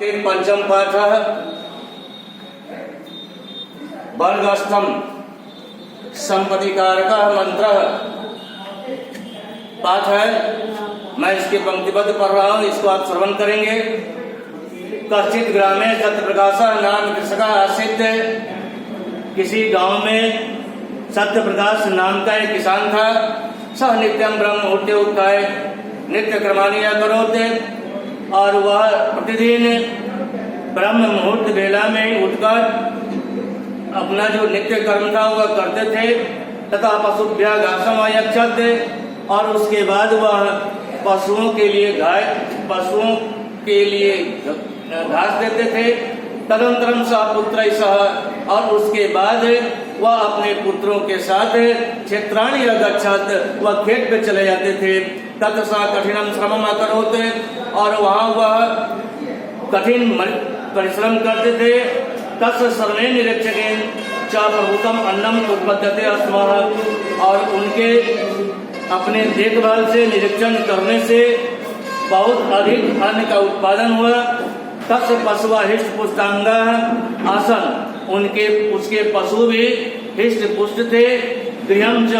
पंचम पाठः वर्गस्थम संपत्तिकारकः मंत्रः पाठ है। मैं इसके पंक्तिबद्ध पढ़ रहा हूँ, इसको आप श्रवण करेंगे। कश्चित ग्रामे सत्यप्रकाशः नाम कृषकः आसीत्। किसी गांव में सत्यप्रकाश नाम का एक किसान था। सह नित्यम ब्रह्म मुहूर्ते उत्थाय नित्य कर्माणि करोति। और वह प्रतिदिन ब्रह्म मुहूर्त वेला में उठकर अपना जो नित्य कर्म था वह करते थे। तथा पशुभ्यः घासम अयच्छत्। और उसके बाद वह पशुओं के लिए घास देते थे। तदनंतरम सह पुत्रैः सह। और उसके बाद वह अपने पुत्रों के साथ क्षेत्राणि अगच्छत्। वह खेत पे चले जाते थे। तत् सः कठिनम श्रमम अकरोत्। और वहाँ वह कठिन परिश्रम करते थे। तस्य सर्वे निरीक्षकेन च प्रभुतम अन्नम उत्पद्यते अस्मः। और उनके अपने देखभाल से, निरीक्षण करने से बहुत अधिक अन्न का उत्पादन हुआ। तस्य पशुवा हिष्ट पुष्टांगा आसन। उसके पशु भी हिष्ट पुष्ट थे। गृहम च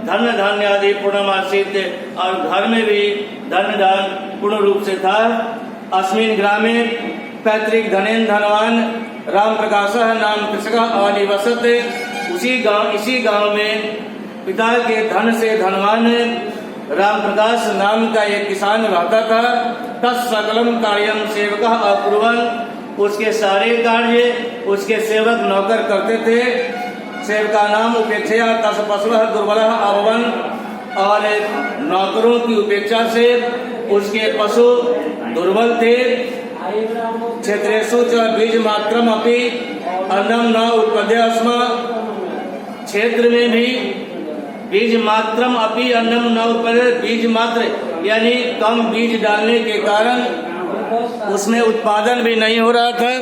धन धान्य आदि पूर्णमासीत्। और घर में भी धन धान पूर्ण रूप से था। अस्मिन् ग्रामे पैतृक धनेन धनवान राम प्रकाशः नाम कृषकः अनिवसत्। इसी गांव में पिता के धन से धनवान राम प्रकाश नाम का एक किसान रहता था। तस् सकलम कार्यम सेवकः अकुर्वन्। उसके सारे कार्य उसके सेवक नौकर करते थे। सेवका नाम उपेक्षया तस् पशवः दुर्बलः अभवन्। और नौकरों की उपेक्षा से उसके पशु दुर्बल थे। क्षेत्रेषु च बीज मात्रम अपि अन्नम न उत्पद्य स्म। क्षेत्र में भी बीज मात्रम अपि अन्नम न उत्पद्य। बीज मात्र यानी कम बीज डालने के कारण उसमें उत्पादन भी नहीं हो रहा था।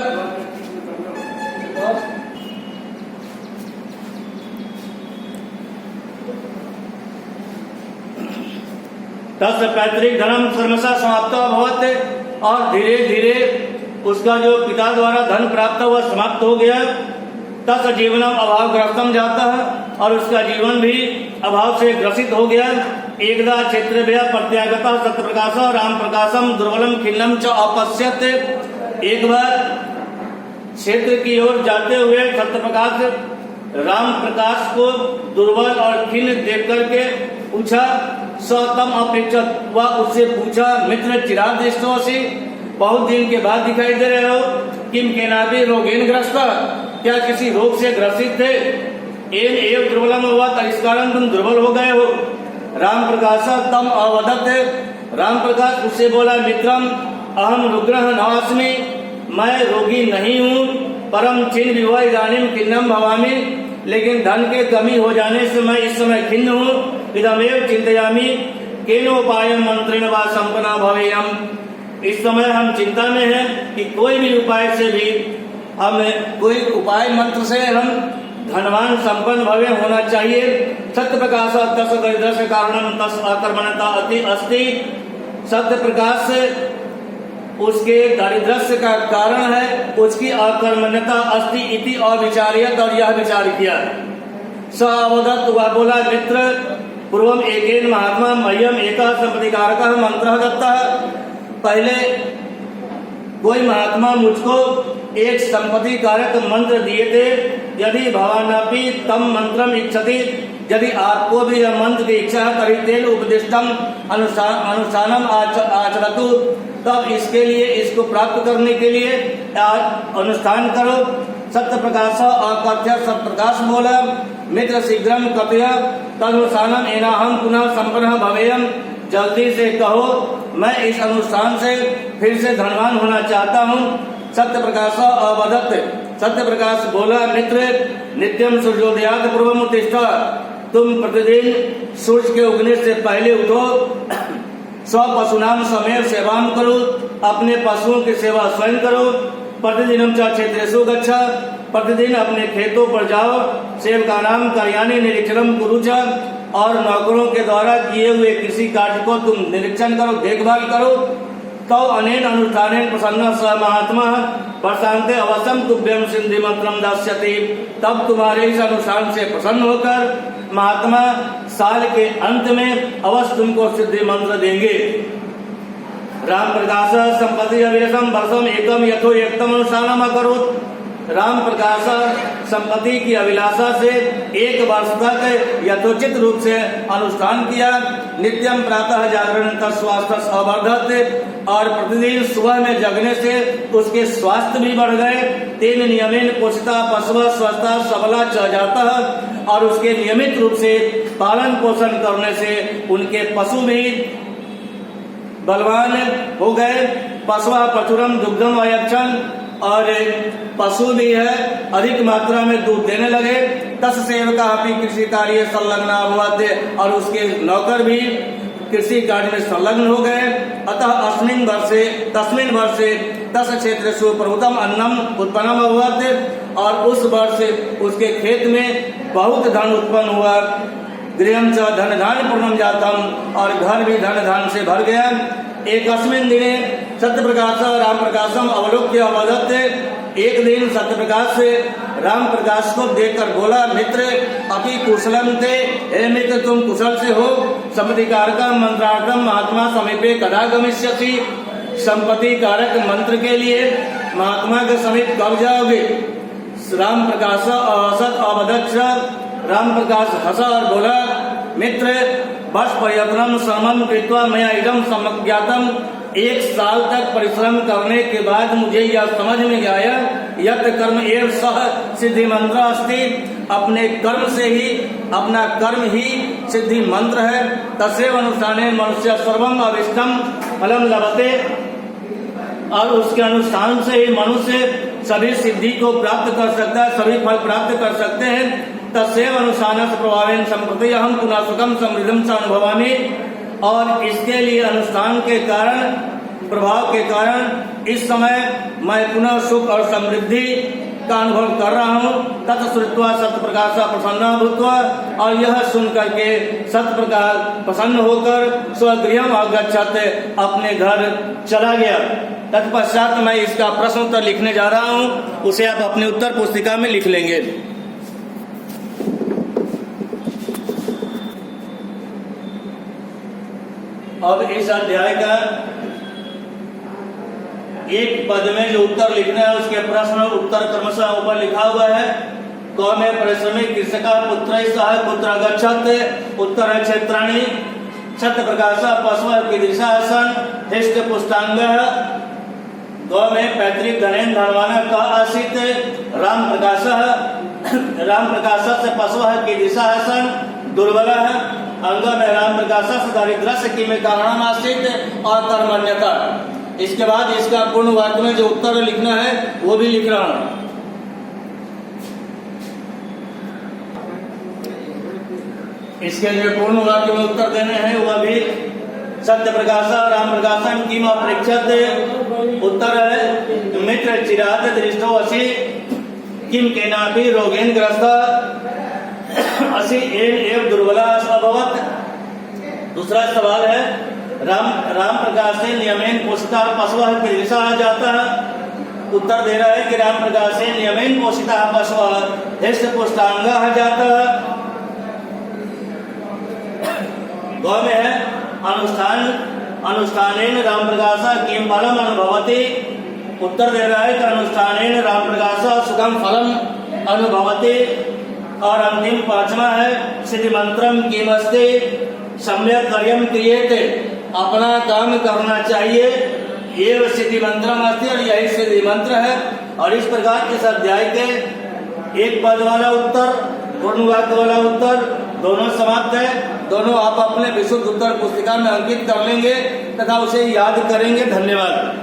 तस्य पैतृक धर्म सर्वशः समाप्त अभवत्। और धीरे धीरे उसका जो पिता द्वारा धन प्राप्त हुआ समाप्त हो गया। तस्य जीवनम अभावग्रस्तम जाता है। और उसका जीवन भी अभाव से ग्रसित हो गया। एकदा क्षेत्रेभ्यः प्रत्यागतः सत्यप्रकाशः राम प्रकाशम दुर्बलम खिन्नम च अपश्यत्। एक बार क्षेत्र की ओर जाते हुए सत्यप्रकाश राम प्रकाश को दुर्बल और खिन्न देख करके पूछा। सतम अपेक्षत। वह उससे पूछा, मित्र चिराग दृष्टोऽसि। बहुत दिन के बाद दिखाई दे रहे हो। किम केनापि रोगेन ग्रस्त। क्या किसी रोग से ग्रसित थे? एन एव दुर्बलम हुआ तरिस्कारम तुम दुर्बल हो गए हो। राम प्रकाश तम अवदत्। राम प्रकाश उससे बोला, मित्रम अहम रुग्णः नास्मि। मैं रोगी नहीं हूँ। परम छिन्न विभव इदानीं खिन्नम भवामि। लेकिन धन के कमी हो जाने से मैं इस समय खिन्न हूँ। इदमेव चिंतयामि केनोपायं मंत्रेण वा संपन्ना भवेयम्। इस समय हम चिंता में हैं कि कोई भी उपाय से भी कोई उपाय मंत्र से हम धनवान संपन्न भवे होना चाहिए। सत्य प्रकाश तस् दरिद्रस्य कारणम तस् अकर्मण्यता अति अस्ति। सत्य प्रकाश उसके दारिद्र्य का कारण है, उसकी अकर्मण्यता अस्ति इति अविचार्यत। और यह विचार किया। स अवदत्। वह बोला, मित्र पूर्वम एकेन महात्मा मह्यम एकः संपत्तिकारकः मंत्रः दत्तः। पहले कोई महात्मा मुझको एक संपत्ति कारक मंत्र दिए थे। यदि भवानपि तम मंत्रम इच्छति। यदि आपको भी यह मंत्र की इच्छा है तर्हि तेन उपदिष्टम अनुष्ठानम आचरतु। तब इसके लिए, इसको प्राप्त करने के लिए अनुष्ठान करो। सत्य प्रकाश अकथ्य। सत्य प्रकाश बोला, मित्र शीघ्रम कथय तदनुष्ठानम एनाहम पुनः संपन्न भवेयम। जल्दी से कहो, मैं इस अनुष्ठान से फिर से धनवान होना चाहता हूँ। सत्य प्रकाश अवदत्। सत्य प्रकाश बोला, मित्र नित्यम सूर्योदयात् पूर्वम उत्तिष्ठ। तुम प्रतिदिन सूर्य के उगने से पहले उठो। स्व पशुनाम समेव सेवाम करो। अपने पशुओं की सेवा स्वयं करो। प्रतिदिनम च क्षेत्रेषु गच्छ। प्रतिदिन अपने खेतों पर जाओ। सेवकानाम कार्याणि निरीक्षणम कुरु च। और नौकरों के द्वारा किए हुए किसी कार्य को तुम निरीक्षण करो, देखभाल करो। तौ अनेन अनुष्ठानेन प्रसन्न स महात्मा प्रशांते अवसम तुभ्यम सिद्धि मंत्रम दास्यति। तब तुम्हारे इस अनुष्ठान से प्रसन्न होकर महात्मा साल के अंत में अवश्य तुमको सिद्धि मंत्र देंगे। राम प्रकाश संपत्ति अविरसम वर्षम एकम यथो एकदम अनुष्ठानम अकरोत्। राम प्रकाश संपत्ति की अभिलाषा से 1 वर्ष तक यथोचित रूप से अनुष्ठान किया। नित्यम प्रातः जागरण स्वास्थ्य अवर्धत, और प्रतिदिन सुबह में जगने से उसके स्वास्थ्य भी बढ़ गए। 3 नियमेन पोषिता पशु स्वस्था सबला च जाता, और उसके नियमित रूप से पालन पोषण करने से उनके पशु भी बलवान हो गए। पशुआ प्रचुरम दुग्धम अयच्छन, और पशु भी है अधिक मात्रा में दूध देने लगे। 10 सेवका अपनी कृषि कार्य संलग्न हुआ थे, और उसके नौकर भी कृषि कार्य में संलग्न हो गए। अतः तस्मिन् वर्षे 10 क्षेत्रेषु प्रभुतम अन्नम उत्पन्न हुआ थे, और उस वर्ष उसके खेत में बहुत धन उत्पन्न हुआ। गृहम च धन धान्य पूर्णम जातम, और घर भी धन धान से भर गया। एकस्मिन् दिने सत्य प्रकाश राम प्रकाशम अवलोक्य अवदत्। एक दिन सत्य प्रकाश से राम प्रकाश को देखकर बोला, मित्र अपि कुशलम थे। हे मित्र, तुम कुशल से हो। संपत्ति कारकम मंत्रार्थम महात्मा समीपे कदा गमिष्यसि। संपत्ति कारक मंत्र के लिए महात्मा के समीप कब जाओगे? राम प्रकाश असत अवदच्छ। राम प्रकाश हंसा और बोला, मित्र बस प्रयत्नम श्रमम कृत्वा मया इदम समज्ञातम। 1 साल तक परिश्रम करने के बाद मुझे यह समझ में आया, यत कर्म एव सह सिद्धि मंत्र अस्ति। अपने कर्म से ही, अपना कर्म ही सिद्धि मंत्र है। तस्यैव अनुष्ठाने मनुष्य सर्वम अभीष्टम फलम लभते, और उसके अनुष्ठान से ही मनुष्य सभी सिद्धि को प्राप्त कर सकता है, सभी फल प्राप्त कर सकते हैं। तस्यैव अनुष्ठान प्रभावेन संप्रति अहम पुनः सुखम समृद्धम च अनुभवामि। और इसके लिए अनुष्ठान के कारण, प्रभाव के कारण इस समय मैं पुनः सुख और समृद्धि का अनुभव कर रहा हूँ। तत्श्रुत्वा सत्य प्रकाश प्रसन्न भूत्वा, और यह सुन करके सत्य प्रकाश प्रसन्न होकर स्वगृहम अगच्छत्, अपने घर चला गया। तत्पश्चात मैं इसका प्रश्न उत्तर लिखने जा रहा हूँ, उसे आप अपनी उत्तर पुस्तिका में लिख लेंगे। अब इस अध्याय का एक पद में जो उत्तर लिखना है, उसके प्रश्न उत्तर क्रमशः ऊपर लिखा हुआ है। क में परिश्रमी कृषक पुत्र सह पुत्र गच्छत्। उत्तर है क्षेत्राणि। सत्य प्रकाश पशु कीदृशा आसन हृष्ट पुष्टांग। ग में पैतृक धनेन धनवान क आसीत्। राम प्रकाश से पशु कीदृशा आसन दुर्बल। अंग में राम प्रकाश दारिद्र्य की में कारण आश्रित और कर्मण्यता। इसके बाद इसका पूर्ण वाक्य में जो उत्तर लिखना है वो भी लिख रहा हूं। इसके लिए पूर्ण वाक्य में उत्तर देने हैं, वह भी सत्य प्रकाश राम प्रकाशम किम अपेक्षित। उत्तर है मित्र चिरात दृष्टो असि किम केनापि रोगेन ग्रस्त असि एव दुर्बला अभवत्। दूसरा सवाल है, राम प्रकाश से नियमेन पोषिता पशु कीदृशा जाता। उत्तर दे रहा है कि राम प्रकाश से नियमेन पोषिता पशु हृष्ट पुष्टांग जाता। ग में है अनुष्ठानेन राम प्रकाश किम फलम अनुभवति। उत्तर दे रहा है कि अनुष्ठानेन राम प्रकाश सुखम फलम अनुभवति। और अंतिम 5वां है सिद्धि मंत्रम किमस्ति सम्यक कार्यम क्रियेते। अपना काम करना चाहिए, ये सिद्धि मंत्रम अस्ति, और यही सिद्धि मंत्र है। और इस प्रकार इस अध्याय के एक पद वाला उत्तर, पूर्ण वाक्य वाला उत्तर दोनों समाप्त है। दोनों आप अपने विशुद्ध उत्तर पुस्तिका में अंकित कर लेंगे तथा उसे याद करेंगे। धन्यवाद।